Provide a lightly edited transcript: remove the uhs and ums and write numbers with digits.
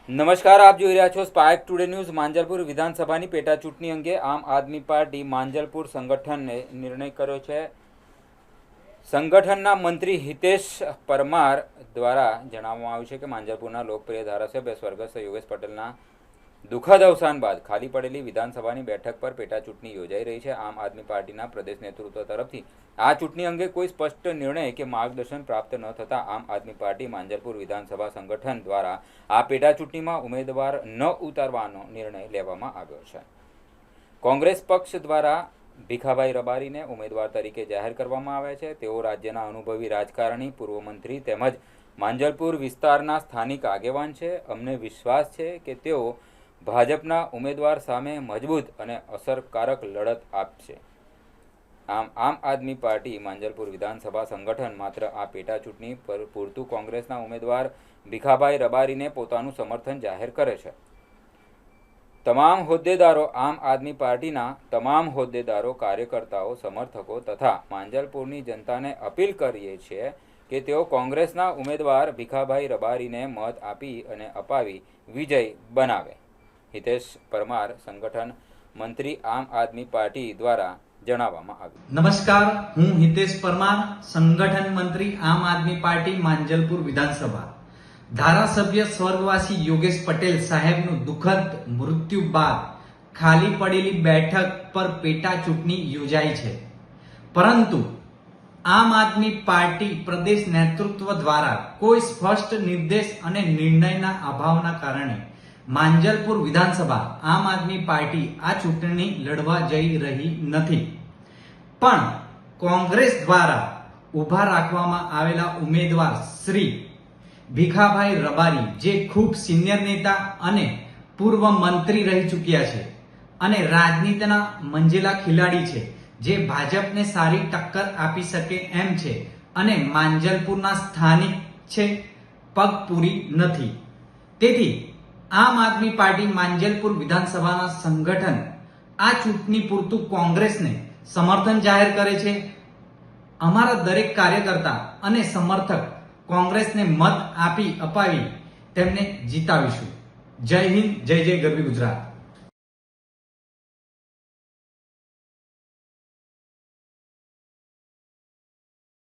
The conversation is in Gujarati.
નમસ્કાર, આપ જોઈ રહ્યા છો સ્પાર્ક ટુડે ન્યૂઝ. માંજલપુર વિધાનસભાની પેટા ચૂંટણી અંગે આમ આદમી પાર્ટી માંજલપુર સંગઠને નિર્ણય કર્યો છે. સંગઠનના મંત્રી હિતેશ પરમાર દ્વારા જણાવવામાં આવ્યું છે કે માંજલપુરના લોકપ્રિય ધારાસભ્ય સ્વર્ગસ્થ યોગેશ પટેલના દુઃખદ અવસાન બાદ ખાલી પડેલી વિધાનસભાની બેઠક પર પેટા ચૂંટણી યોજાઈ રહી છે. આમ આદમી પાર્ટીના પ્રદેશ નેતૃત્વ તરફથી આ ચૂંટણી અંગે કોઈ સ્પષ્ટ નિર્ણય કે માર્ગદર્શન પ્રાપ્ત ન થતાં આમ આદમી પાર્ટી માંજલપુર વિધાનસભા સંગઠન દ્વારા આ પેટા ચૂંટણીમાં ઉમેદવાર ન ઉતારવાનો નિર્ણય લેવામાં આવ્યો છે. કોંગ્રેસ પક્ષ દ્વારા ભીખાભાઈ રબારીને ઉમેદવાર તરીકે જાહેર કરવામાં આવ્યા છે. તેઓ રાજ્યના અનુભવી રાજકારણી, પૂર્વ મંત્રી તેમજ માંજલપુર વિસ્તારના સ્થાનિક આગેવાન છે. અમને વિશ્વાસ છે કે તેઓ ભાજપના ઉમેદવાર સામે મજબૂત અને અસરકારક લડત આપશે. આમ આદમી પાર્ટી માંજલપુર વિધાનસભા સંગઠન માત્ર આ પેટા ચૂંટણી પર પૂરતું કોંગ્રેસના ઉમેદવાર ભીખાભાઈ રબારીને પોતાનું સમર્થન જાહેર કરે છે. તમામ હોદ્દેદારો, આમ આદમી પાર્ટીના તમામ હોદ્દેદારો, કાર્યકર્તાઓ, સમર્થકો તથા માંજલપુરની જનતાને અપીલ કરીએ છીએ કે તેઓ કોંગ્રેસના ઉમેદવાર ભીખાભાઈ રબારીને મત આપી અને અપાવી વિજય બનાવે. હિતેશ પરમાર, સંગઠન મંત્રી, આમ આદમી પાર્ટી દ્વારા જણાવવામાં આવ્યું. નમસ્કાર, હું હિતેશ પરમાર, સંગઠન મંત્રી, આમ આદમી પાર્ટી માંજલપુર વિધાનસભા. ધારાસભ્ય સ્વર્ગવાસી યોગેશ પટેલ સાહેબનું દુઃખદ મૃત્યુ બાદ ખાલી પડેલી બેઠક પર પેટા ચૂંટણી યોજાઈ છે. પરંતુ આમ આદમી પાર્ટી પ્રદેશ નેતૃત્વ દ્વારા કોઈ સ્પષ્ટ નિર્દેશ અને નિર્ણયના અભાવના કારણે માંજલપુર વિધાનસભા આમ આદમી પાર્ટી આ ચૂંટણી લડવા જઈ રહી નથી. પણ કોંગ્રેસ દ્વારા ઊભા રાખવામાં આવેલા ઉમેદવાર શ્રી ભીખાભાઈ રબારી, જે ખૂબ સિનિયર નેતા અને પૂર્વ મંત્રી રહી ચૂક્યા છે અને રાજનીતિના મંજેલા ખેલાડી છે, જે ભાજપને સારી ટક્કર આપી શકે એમ છે અને માંજલપુરના સ્થાનિક છે, પગ પૂરી નથી. તેથી આમ આદમી પાર્ટી માંજલપુર વિધાનસભાના સંગઠન આ ચૂંટણી પૂરતું કોંગ્રેસને સમર્થન જાહેર કરે છે. અમારા દરેક કાર્યકર્તા અને સમર્થક કોંગ્રેસને મત આપી અપાવી તેમને જીતાવીશું. જય હિન્દ, જય જય ગરવી ગુજરાત.